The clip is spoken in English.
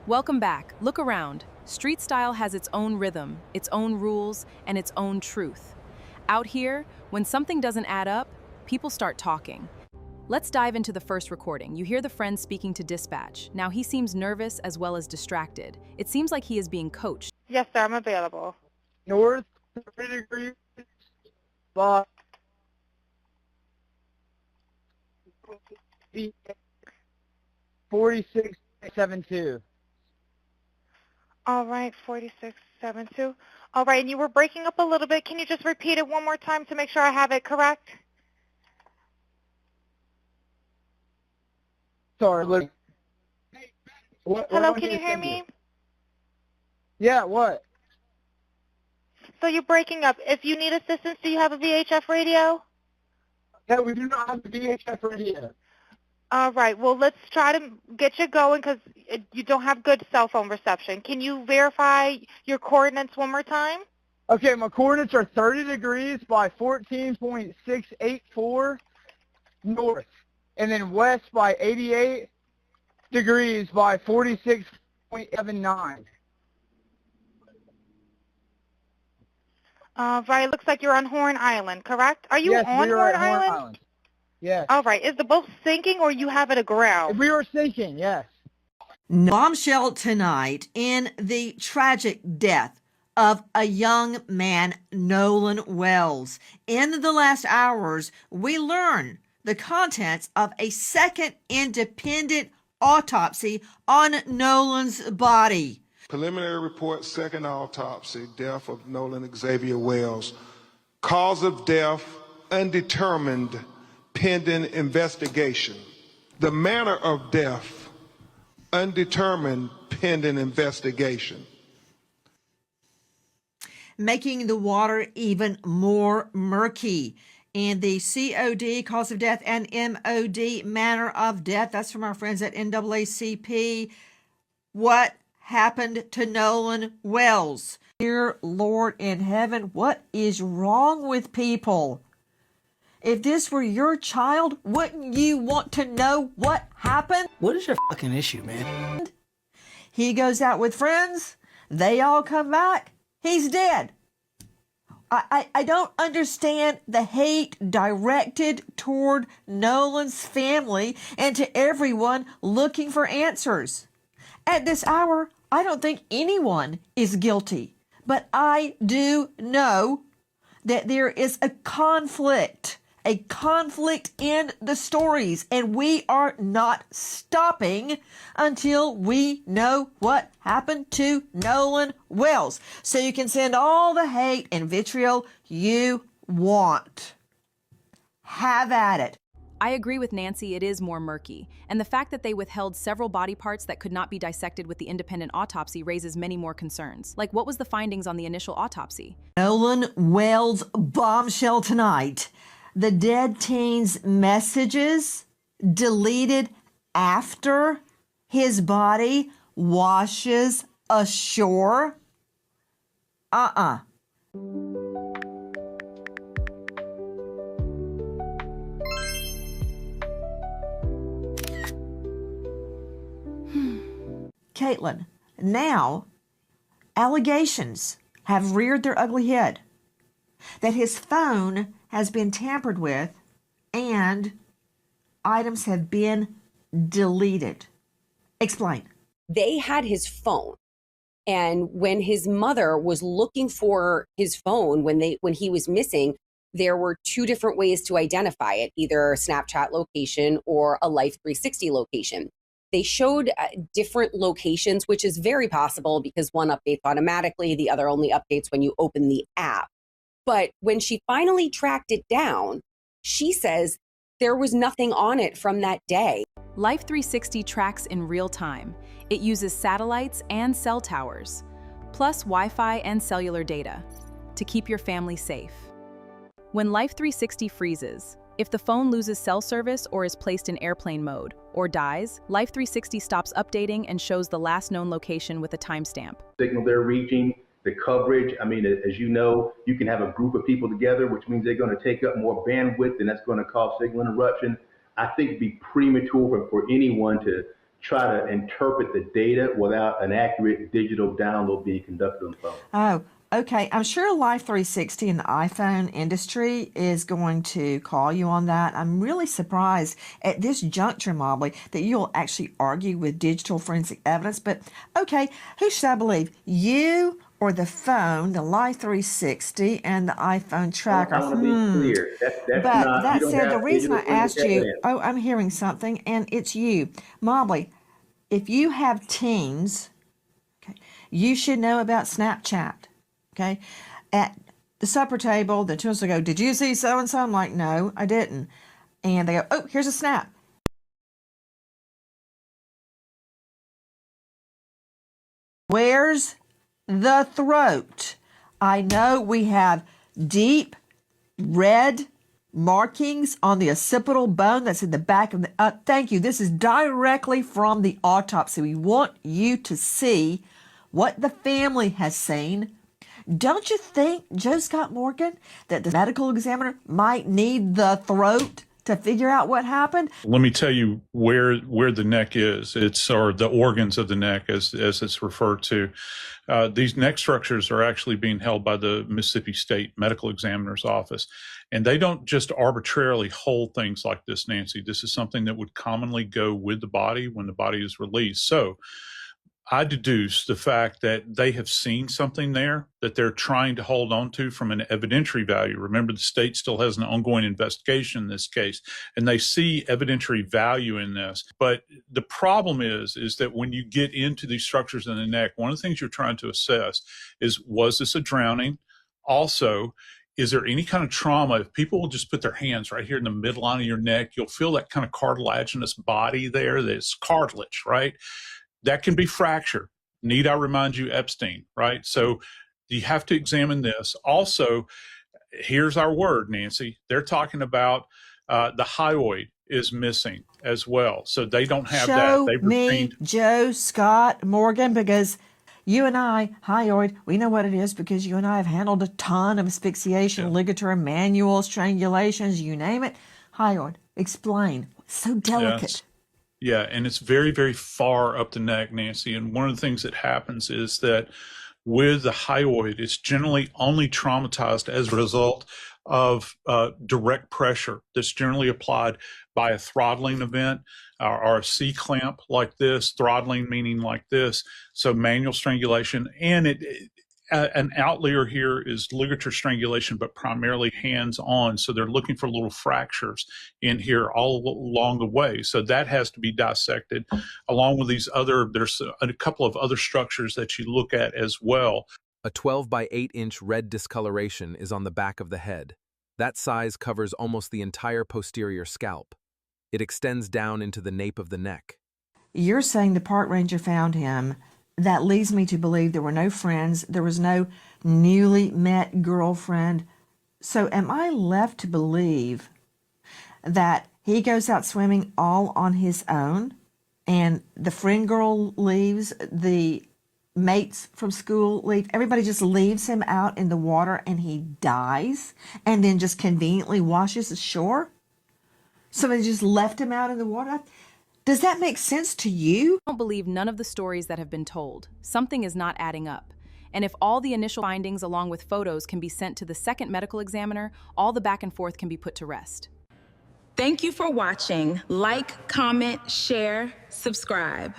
Welcome back. Look around. Street style has its own rhythm, its own rules, and its own truth. Out here, when something doesn't add up, people start talking. Let's dive into the first recording. You hear the friend speaking to dispatch. Now he seems nervous as well as distracted. It seems like he is being coached. Yes, sir, I'm available. North 30 degrees by 4672. All right, 4672. All right, and you were breaking up a little bit. Can you just repeat it one more time to make sure I have it correct? Sorry, look. Hello, can you hear me? Yeah, what? So you're breaking up. If you need assistance, do you have a VHF radio? Yeah, we do not have the VHF radio. All right, well, let's try to get you going because you don't have good cell phone reception. Can you verify your coordinates one more time? Okay, my coordinates are 30 degrees by 14.684 north, and then west by 88 degrees by 46.79. Right, it looks like you're on Horn Island, correct? Are you Yes, on we are Horn at Horn Island? Island. Yes. All right, is the boat sinking or you have it aground? We were sinking, yes. Bombshell tonight in the tragic death of a young man, Nolan Wells. In the last hours, we learn the contents of a second independent autopsy on Nolan's body. Preliminary report, second autopsy, death of Nolan Xavier Wells. Cause of death, undetermined, pending investigation. The manner of death, undetermined, pending investigation. Making the water even more murky. And the COD, cause of death, and MOD, manner of death. That's from our friends at NAACP. What happened to Nolan Wells? Dear Lord in heaven, what is wrong with people? If this were your child, wouldn't you want to know what happened? What is your fucking issue, man? He goes out with friends. They all come back. He's dead. I don't understand the hate directed toward Nolan's family and to everyone looking for answers. At this hour, I don't think anyone is guilty, but I do know that there is a conflict in the stories, and we are not stopping until we know what happened to Nolan Wells. So you can send all the hate and vitriol you want. Have at it. I agree with Nancy, it is more murky. And the fact that they withheld several body parts that could not be dissected with the independent autopsy raises many more concerns. Like, what was the findings on the initial autopsy? Nolan Wells bombshell tonight. The dead teen's messages deleted after his body washes ashore. Caitlin, now allegations have reared their ugly head that his phone has been tampered with and items have been deleted. Explain. They had his phone. And when his mother was looking for his phone when he was missing, there were two different ways to identify it, either a Snapchat location or a Life 360 location. They showed different locations, which is very possible because one updates automatically, the other only updates when you open the app. But when she finally tracked it down, she says there was nothing on it from that day. Life 360 tracks in real time. It uses satellites and cell towers, plus Wi-Fi and cellular data, to keep your family safe. When Life 360 freezes, if the phone loses cell service or is placed in airplane mode, or dies, Life 360 stops updating and shows the last known location with a timestamp. Signal they're reaching, the coverage, I mean, as you know, you can have a group of people together, which means they're going to take up more bandwidth, and that's going to cause signal interruption. I think it'd be premature for anyone to try to interpret the data without an accurate digital download being conducted on the phone. Oh, okay. I'm sure Life 360 and the iPhone industry is going to call you on that. I'm really surprised at this juncture, Mobley, that you'll actually argue with digital forensic evidence. But okay, who should I believe? You or the phone, the Life 360 and the iPhone tracker? I want to be clear. That's But not, that you don't said, the have reason I digital forensic asked you, evidence. oh, I'm hearing something, and it's you. Mobley, if you have teens, okay, you should know about Snapchat. Okay, at the supper table, the children go, "Did you see so and so?" I'm like, "No, I didn't." And they go, "Oh, here's a snap." Where's the throat? I know we have deep red markings on the occipital bone that's in the back of the. Thank you. This is directly from the autopsy. We want you to see what the family has seen. Don't you think, Joe Scott Morgan, that the medical examiner might need the throat to figure out what happened? Let me tell you where the neck is. Or the organs of the neck, as it's referred to. These neck structures are actually being held by the Mississippi State Medical Examiner's Office. And they don't just arbitrarily hold things like this, Nancy. This is something that would commonly go with the body when the body is released. So I deduce the fact that they have seen something there that they're trying to hold on to from an evidentiary value. Remember, the state still has an ongoing investigation in this case, and they see evidentiary value in this. But the problem is that when you get into these structures in the neck, one of the things you're trying to assess is, was this a drowning? Also, is there any kind of trauma? If people will just put their hands right here in the midline of your neck, you'll feel that kind of cartilaginous body there. That's cartilage, right? That can be fractured. Need I remind you, Epstein, right? So you have to examine this. Also, here's our word, Nancy. They're talking about the hyoid is missing as well. So they don't have that. Show me Joe Scott Morgan, because you and I, hyoid, we know what it is because you and I have handled a ton of asphyxiation, ligature, manual strangulations, you name it. Hyoid, explain. So delicate. Yes. Yeah, and it's very, very far up the neck, Nancy. And one of the things that happens is that with the hyoid, it's generally only traumatized as a result of direct pressure that's generally applied by a throttling event or a C-clamp like this, throttling meaning like this, so manual strangulation. And an outlier here is ligature strangulation, but primarily hands-on. So they're looking for little fractures in here all along the way. So that has to be dissected along with these there's a couple of other structures that you look at as well. A 12 by 8 inch red discoloration is on the back of the head. That size covers almost the entire posterior scalp. It extends down into the nape of the neck. You're saying the park ranger found him. That leads me to believe there were no friends. There was no newly met girlfriend. So am I left to believe that he goes out swimming all on his own and the friend girl leaves, the mates from school leave, everybody just leaves him out in the water and he dies and then just conveniently washes ashore? Somebody just left him out in the water? Does that make sense to you? I don't believe none of the stories that have been told. Something is not adding up. And if all the initial findings along with photos can be sent to the second medical examiner, all the back and forth can be put to rest. Thank you for watching. Like, comment, share, subscribe.